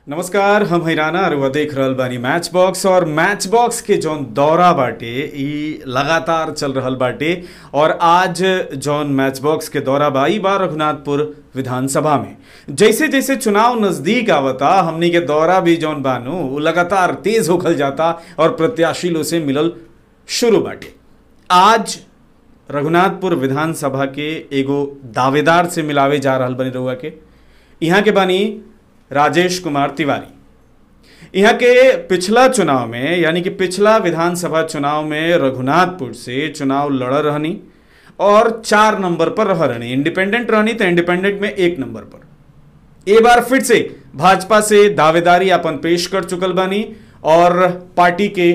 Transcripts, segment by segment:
नमस्कार, हम हैराना और देख रहल बानी मैच बॉक्स। और मैच बॉक्स के जौन दौरा बाटे ई लगातार चल रहल बाटे। और आज जौन मैच बॉक्स के दौरा बा ई बा रघुनाथपुर विधानसभा में। जैसे जैसे चुनाव नजदीक आवता हमनी के दौरा भी जौन बानू वो लगातार तेज होखल जाता और प्रत्याशी लोग से मिलल शुरू बाटे। आज रघुनाथपुर विधानसभा के एगो दावेदार से मिलावे जा रहल बनी रहुआ के। यहाँ के बानी राजेश कुमार तिवारी। यहाँ के पिछला चुनाव में यानी कि पिछला विधानसभा चुनाव में रघुनाथपुर से चुनाव लड़ रहनी और 4 नंबर पर रह रहनी। इंडिपेंडेंट रहनी तो इंडिपेंडेंट में 1 नंबर पर। एक बार फिर से भाजपा से दावेदारी अपन पेश कर चुकल बानी और पार्टी के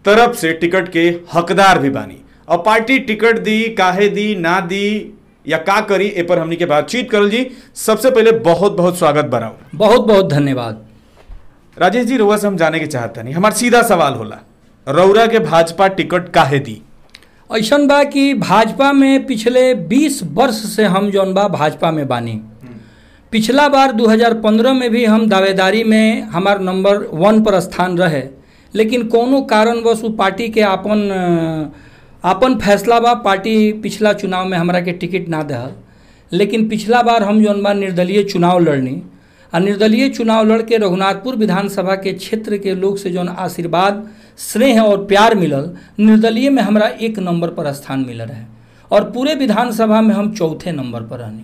तरफ से टिकट के हकदार भी बानी। और पार्टी टिकट दी काहे दी ना दी या का करी ए पर हमनी के बातचीत करल जी। सबसे पहले बहुत बहुत स्वागत बराओ। बहुत बहुत धन्यवाद। राजेश जी, रउआ से हम जाने के चाहता नहीं, हमार सीधा सवाल होला, रउरा के भाजपा टिकट काहे दी? ऐसन बा कि भाजपा में पिछले 20 वर्ष से हम जौन बा भाजपा में बानी। पिछला बार 2015 में भी हम दावेदारी में हमार नंबर 1 पर स्थान रहे, लेकिन कोनो कारणवश पार्टी के आपन फैसला बा। पार्टी पिछला चुनाव में हमरा के टिकट ना दहल, लेकिन पिछला बार हम जौन बा निर्दलीय चुनाव लड़नी और निर्दलीय चुनाव लड़ के रघुनाथपुर विधानसभा के क्षेत्र के लोग से जौन आशीर्वाद, स्नेह और प्यार मिलल, निर्दलीय में हमरा 1 नंबर पर स्थान मिल रहे और पूरे विधानसभा में हम 4थे नंबर पर रहनी।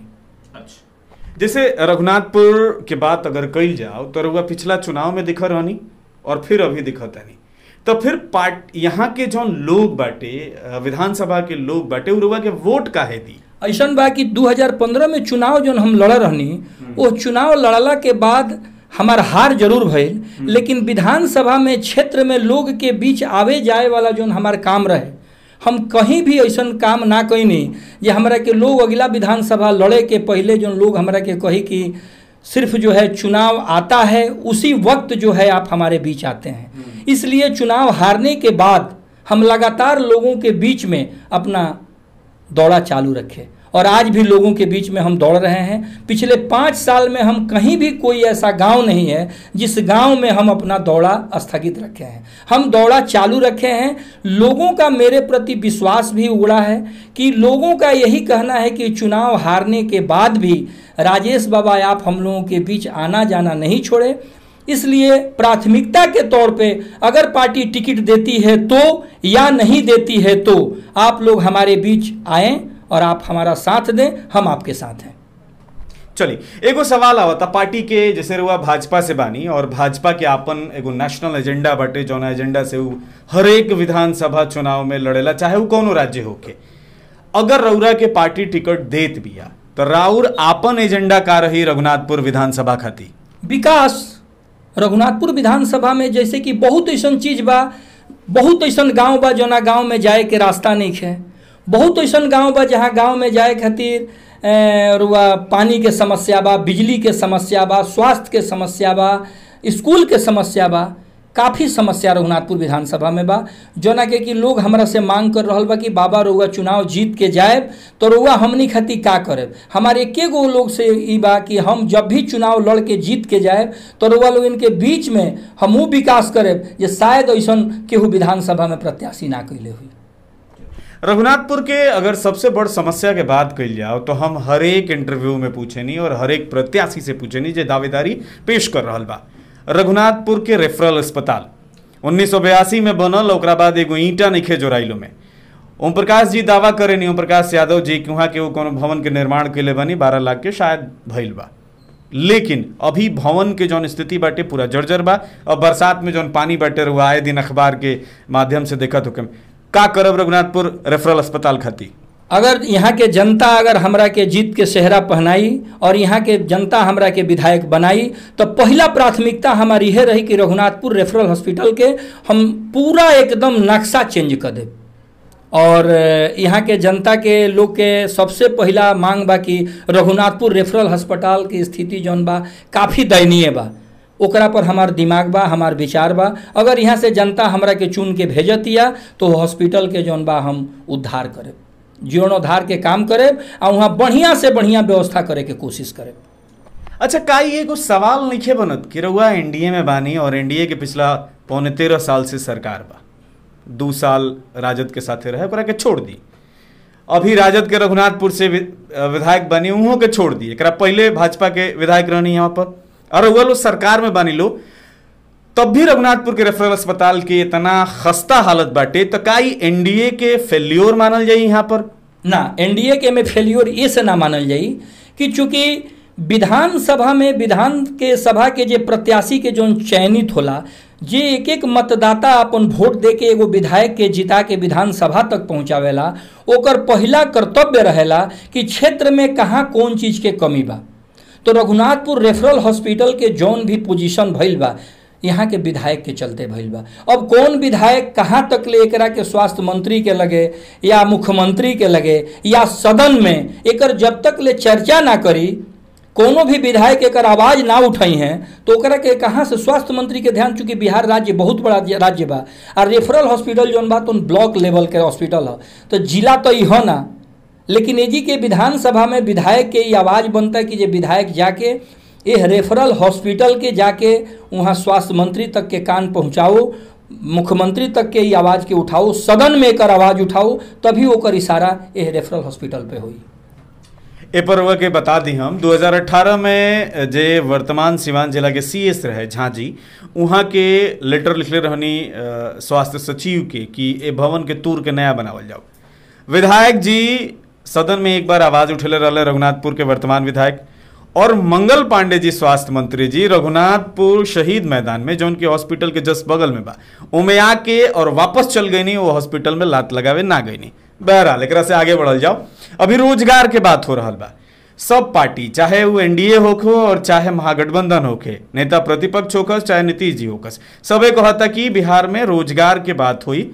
जैसे रघुनाथपुर के बात अगर कही जाओ तो रउआ पिछला चुनाव में दिखा रहनी और फिर अभी दिखत नहीं, तो फिर यहाँ के जो लोग बाटे, विधानसभा के लोग बाटे, उरुआ के वोट काहे दी? ऐसन बा कि 2015 में चुनाव जो हम लड़ रहनी, वो चुनाव लड़ला के बाद हमार हार जरूर भइल, लेकिन विधानसभा में क्षेत्र में लोग के बीच आवे जाए वाला जो हमार काम रहे, हम कहीं भी ऐसन काम ना कईनी जे हमरा के लोग अगला विधानसभा लड़े के पहले जो लोग हमरा के कही कि सिर्फ जो है चुनाव आता है उसी वक्त जो है आप हमारे बीच आते हैं। इसलिए चुनाव हारने के बाद हम लगातार लोगों के बीच में अपना दौड़ा चालू रखे और आज भी लोगों के बीच में हम दौड़ रहे हैं। पिछले 5 साल में हम कहीं भी कोई ऐसा गांव नहीं है जिस गांव में हम अपना दौड़ा स्थगित रखे हैं। हम दौड़ा चालू रखे हैं। लोगों का मेरे प्रति विश्वास भी उड़ा है कि लोगों का यही कहना है कि चुनाव हारने के बाद भी राजेश बाबा आप हम लोगों के बीच आना जाना नहीं छोड़े। इसलिए प्राथमिकता के तौर पे अगर पार्टी टिकट देती है तो या नहीं देती है तो आप लोग हमारे बीच आएं और आप हमारा साथ दें, हम आपके साथ हैं। चलिए, एगो सवाल आवता पार्टी के, जैसे रुआ भाजपा से बानी और भाजपा के आपन एगो नेशनल एजेंडा बाटे, जौन एजेंडा से वो हर एक विधानसभा चुनाव में लड़ेला, चाहे वो कोनो राज्य होके। अगर रउरा के पार्टी टिकट देत बिया तो राउर आपन एजेंडा का रही रघुनाथपुर विधानसभा खाती? विकास। रघुनाथपुर विधानसभा में जैसे कि बहुत ऐसा चीज बा, बहुत ऐसा गांव बा जोना गांव में जाए के रास्ता नहीं है। बहुत ऐसा गांव बा जहाँ गांव में जाए खातिर पानी के समस्या बा, बिजली के समस्या बा, स्वास्थ्य के समस्या बा, स्कूल के समस्या बा। काफ़ी समस्या रघुनाथपुर विधानसभा में बा, जोना के कि लोग हमरा से मांग कर रहल बा कि बाबा रउआ चुनाव जीत के जाए तो रउआ हमनी खातिर का करे। हमारे एकेगो लोग से ई बा कि हम जब भी चुनाव लड़ के जीत के जाए तो रउआ लोग इनके बीच में हमू विकास करे जे शायद ऐसा केहू विधानसभा में प्रत्याशी ना कैले हुई। रघुनाथपुर के अगर सबसे बड़ समस्या के बात कही जाओ तो हम हर एक इंटरव्यू में पूछेनी और हर एक प्रत्याशी से पूछेनी जे दावेदारी पेश कर रहल बा। रघुनाथपुर के रेफरल अस्पताल 1982 में बनल, ओकरा बाद एगो ईंटा नइखे जोराइलो में। ओम प्रकाश जी दावा करेनी, ओम प्रकाश यादव जी कि वहाँ के वो कोनो भवन के निर्माण के लिए बनी 12 लाख के शायद भइल बा, लेकिन अभी भवन के जौन स्थिति बाटे पूरा जर्जर बा। और बरसात में जौन पानी बाटे रहुआ आए दिन अखबार के माध्यम से देखत हो। का करब रघुनाथपुर रेफरल अस्पताल खाती? अगर यहाँ के जनता अगर हमरा के जीत के सेहरा पहनाई और यहाँ के जनता हमरा के विधायक बनाई तो पहला प्राथमिकता हमारी यह रही कि रघुनाथपुर रेफरल हॉस्पिटल के हम पूरा एकदम नक्शा चेंज कर दे। और यहाँ के जनता के लोग के सबसे पहला मांग बा कि रघुनाथपुर रेफरल अस्पताल की स्थिति जौन बा काफ़ी दयनीय बा, ओकरा पर हमार दिमाग बा, हमार विचार बा। अगर यहाँ से जनता हमरा के चुन के भेजतिया तो हॉस्पिटल के जौन बा हम उद्धार करे, जीर्णोद्धार के काम करे और वहाँ बढ़िया से बढ़िया व्यवस्था करे के कोशिश करे। अच्छा, का ये कुछ सवाल नहीं बनत कि रउआ एनडीए में बानी और एनडीए के पिछला 13.5 साल से सरकार बा, 2 साल राजद के साथे रहे, ओकरा के छोड़ दी। अभी राजद के रघुनाथपुर से विधायक बनी, उहों के छोड़ दी। एकरा पहले भाजपा के विधायक रहनी यहाँ पर, और रउआ लोग सरकार में बानी लो, तब भी रघुनाथपुर के रेफरल अस्पताल के इतना खस्ता हालत बाटे, तो का एनडीए के फेल्योर मानल जाई यहाँ पर? ना, एनडीए के में फेल्योर ये से ना मानल जाई कि चूंकि विधानसभा में विधान के सभा के जे प्रत्याशी के जो चयनित होला, जे एक एक मतदाता अपन वोट दे के एगो विधायक के जिता के विधानसभा तक पहुंचावेला, ओकर पहला कर्तव्य रहेला कि क्षेत्र में कहाँ कौन चीज के कमी बा। तो रघुनाथपुर रेफरल हॉस्पिटल के जौन भी पोजीशन भइल बा, यहाँ के विधायक के चलते भइल बा। अब कौन विधायक कहाँ तक ले एकरा के स्वास्थ्य मंत्री के लगे या मुख्यमंत्री के लगे या सदन में एकर जब तक ले चर्चा ना करी, कोनो भी विधायक एकर आवाज ना उठाई हैं, तो ओकरा के कहाँ से स्वास्थ्य मंत्री के ध्यान, चूंकि बिहार राज्य बहुत बड़ा राज्य बा और रेफरल हॉस्पिटल जौन बा तो ब्लॉक लेवल के हॉस्पिटल है, तो जिला तो ही हो ना, लेकिन एजी के विधानसभा में विधायक के आवाज बनता है कि जे विधायक जाके ये रेफरल हॉस्पिटल के जाके वहाँ स्वास्थ्य मंत्री तक के कान पहुँचाओ, मुख्यमंत्री तक के आवाज़ के उठाओ, सदन में एकर आवाज़ उठाओ, तभी ओकर इशारा ये रेफरल हॉस्पिटल पे हुई। ए पर के बता दी हम 2018 में जे वर्तमान सिवान जिला के सीएस रहे झांझी, वहाँ के लेटर लिखले रहनी स्वास्थ्य सचिव के कि ए भवन के तूर के नया बनावल जाओ। विधायक जी सदन में एक बार आवाज उठेले रहले, रघुनाथपुर के वर्तमान विधायक, और मंगल पांडे जी स्वास्थ्य मंत्री जी रघुनाथपुर शहीद मैदान में जो उनके हॉस्पिटल के जस्ट बगल में बा, उमें आके और वापस चल गई नहीं, वो हॉस्पिटल में लात लगावे ना गई नहीं। बहरहाल एकरा से आगे बढ़ल जाओ। अभी रोजगार के बात हो रहा बा, सब पार्टी चाहे वो एनडीए होखो और चाहे महागठबंधन होखे, नेता प्रतिपक्ष होकस चाहे नीतीश जी होकस, सबे कहता कि बिहार में रोजगार के बात हुई,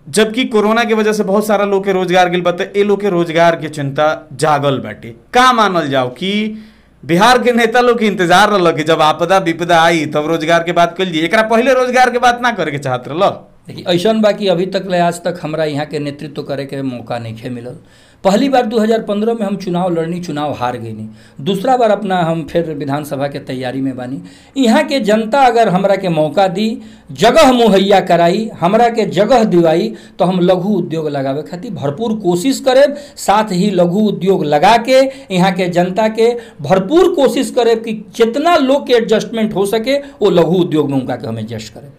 जबकि कोरोना की वजह से बहुत सारा लोग के रोजगार गिल बाटे, ए लोग के रोजगार की चिंता जागल बाटे। का मानल जाओ कि बिहार के नेता लोग के इंतजार रहल कि जब आपदा विपदा आई तब रोजगार के बात कर ली, एकरा पहले रोजगार के बात ना करे के चाहत रहल। देखिए ऐसा बा कि अभी तक ले आज तक हमरा यहाँ के नेतृत्व करे के मौका नहीं मिलल। पहली बार 2015 में हम चुनाव लड़नी, चुनाव हार गई नहीं। दूसरा बार अपना हम फिर विधानसभा के तैयारी में बानी। यहाँ के जनता अगर हमरा के मौका दी, जगह मुहैया कराई, हमरा के जगह दिवाई, तो हम लघु उद्योग लगावे खातिर भरपूर कोशिश करेब। साथ ही लघु उद्योग लगा के यहाँ के जनता के भरपूर कोशिश करेब कि जितना लोग के एडजस्टमेंट हो सके वो लघु उद्योग में उनका के हम एडजस्ट करें।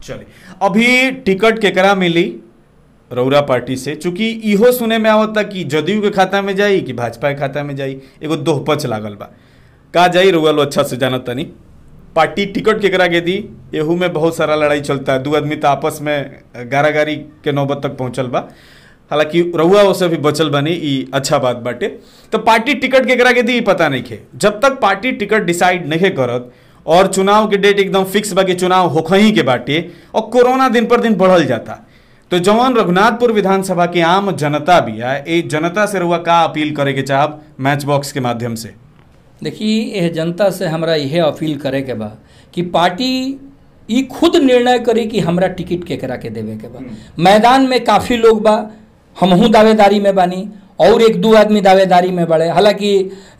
चलिए, अभी टिकट केकरा मिली रौरा पार्टी से, चूंकि इहो सुने में आवता कि जदयू के खाता में जाई कि भाजपा के खाता में जाई, एगो दोहपच लागल बा। का जाई रउआ लो अच्छा से जानत तनी। पार्टी टिकट केकरा के दी, एहू में बहुत सारा लड़ाई चलता है, 2 आदमी तो आपस में गारागारी के नौबत तक पहुंचल बा। हालांकि रउआ उससे भी बचल बनी, ई अच्छा बात बाटे। तो पार्टी टिकट केकरा के दी पता नहीं खे। जब तक पार्टी टिकट डिसाइड नहीं करत और चुनाव के डेट एकदम फिक्स बा कि चुनाव होखही के बाटे और कोरोना दिन पर दिन बढ़ल जाता, तो जवान रघुनाथपुर विधानसभा की आम जनता भी है, ए जनता से रउआ का अपील करे के चाहब मैच बॉक्स के माध्यम से? देखिए, यह जनता से हमरा यह अपील करे के बा कि पार्टी ई खुद निर्णय करी कि हमरा टिकट केकरा के देवे के बा। मैदान में काफ़ी लोग बा, हमहू दावेदारी में बानी और 1-2 आदमी दावेदारी में बढ़े। हालांकि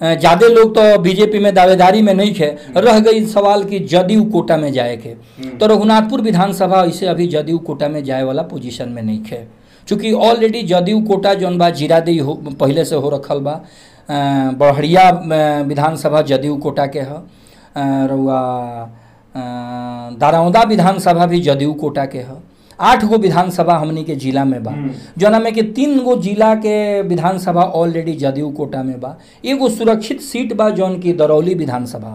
ज़्यादा लोग तो बीजेपी में दावेदारी में नहीं थे। रह गई सवाल कि जदयू कोटा में जाए के, तो रघुनाथपुर विधानसभा इसे अभी जदयू कोटा में जाए वाला पोजीशन में नहीं थे, चूँकि ऑलरेडी जदयू कोटा जौन बा जीरादेई पहले से हो रखल बा। बड़हरिया विधानसभा जदयू कोटा के है, रउआ दारौदा विधानसभा भी जदयू कोटा के है। 8 गो विधानसभा हमनी के जिला में बा, जौना में कि 3 गो जिला के विधानसभा ऑलरेडी जदयू कोटा में बा। एगो सुरक्षित सीट बा जौन की दरौली विधानसभा,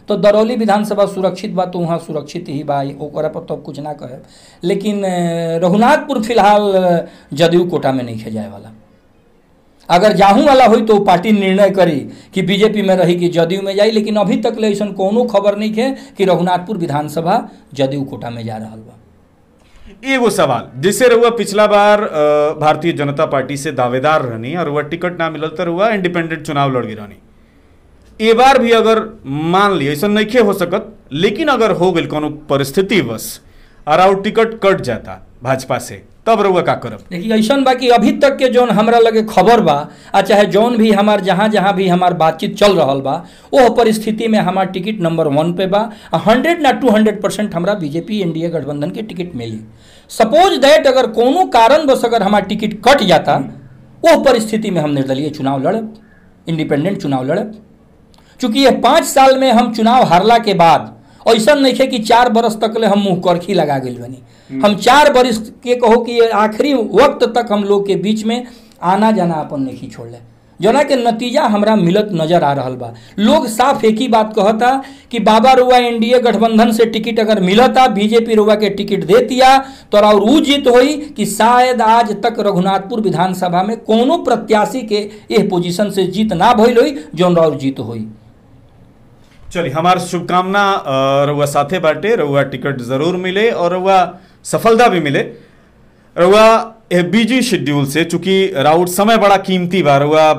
तो दरौली विधानसभा सुरक्षित बा, तो वहाँ सुरक्षित ही बा, ओकरा पर तो कुछ ना कहे। लेकिन रघुनाथपुर फिलहाल जदयू कोटा में नहीं जाए वाला। अगर जाहू वाला हुई तो पार्टी निर्णय करी कि बीजेपी में रही कि जदयू में जाई, लेकिन अभी तक ले ऐसा कोनो खबर नहीं है कि रघुनाथपुर विधानसभा जदयू कोटा में जा रहा बा। एगो सवाल, जिससे रउआ पिछला बार भारतीय जनता पार्टी से दावेदार रहनी और वह टिकट ना मिलल तो रउआ इंडिपेंडेंट चुनाव लड़ रहनी। ए बार भी अगर मान ली ऐसा नहीं हो सकत, लेकिन अगर हो गई कोनो परिस्थिति बस और टिकट कट जाता भाजपा से, तब रउआ का करब? देखिए ऐसा बा कि अभी तक के जौन हमरा लगे खबर बा आ चाहे जौन भी हमार जहाँ भी हमार बातचीत चल रहा बा वो परिस्थिति में हमार टिकट नंबर 1 पे बा। 100 ना 200% हमरा बीजेपी एनडीए गठबंधन के टिकट मिली। सपोज दैट अगर कोनो कारणवश अगर हमार टिकट कट जाता वो परिस्थिति में हम निर्दलीय चुनाव लड़ब, इंडिपेंडेंट चुनाव लड़ब। चूंकि ये 5 साल में हम चुनाव हारला के बाद ऐसा नहीं है कि 4 बरस तक ले हम मुंह करखी लगा गई बनी। हम 4 बरस के कहो कि आखिरी वक्त तक हम लोग के बीच में आना जाना अपन नहीं छोड़ले, जना के नतीजा हमरा मिलत नजर आ रहा बा। लोग साफ एक ही बात कहता कि बाबा रुआ एनडीए गठबंधन से टिकट अगर मिलता, बीजेपी रुआ के टिकट देतिया तो और ऊ जीत हुई कि शायद आज तक रघुनाथपुर विधानसभा में कोनो प्रत्याशी के यह पोजीशन से जीत ना भइल हुई जौन और जीत हुई। चलिए, हमार शुभकामना रउआ साथे बाटे, रउआ टिकट जरूर मिले और रउआ सफलता भी मिले। रउआ बिजी शेड्यूल से, चूंकि राउट समय बड़ा कीमती बा, रउआ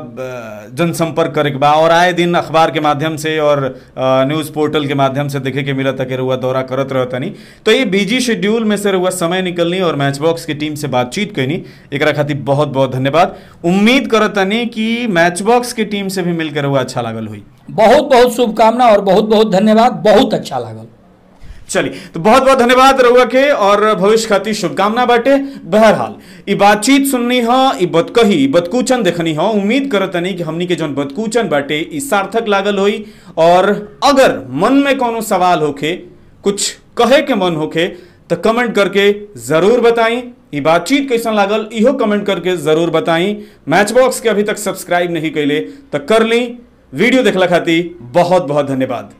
जनसंपर्क करे के बा और आए दिन अखबार के माध्यम से और न्यूज़ पोर्टल के माध्यम से देखे के मिला था कि रउआ दौरा करत रहता नहीं। तो ये बिजी शेड्यूल में से रउआ समय निकलनी और मैच बॉक्स की टीम से बातचीत करनी, एकरा खातिर बहुत बहुत धन्यवाद। उम्मीद करतनी कि मैच बॉक्स की टीम से भी मिलकर रउआ अच्छा लागल हुई। बहुत बहुत शुभकामना और बहुत बहुत धन्यवाद, बहुत अच्छा लागल। चलिए, तो बहुत बहुत धन्यवाद रउआ के और भविष्य खातिर शुभकामना बाटे। बहरहाल ई बातचीत सुननी हो, ई बतकही, ई बतकूचन देखनी हो। उम्मीद करतनी कि हमनी के जौन बतकूचन बाटे ई सार्थक लागल होई। और अगर मन में कोनो सवाल होखे, कुछ कहे के मन होखे तो कमेंट करके जरूर बताई। ई बातचीत कैसन लागल इहो कमेंट करके जरूर बताई। मैच बॉक्स के अभी तक सब्सक्राइब नहीं कैले तो कर ली। वीडियो देखला खातिर बहुत बहुत धन्यवाद।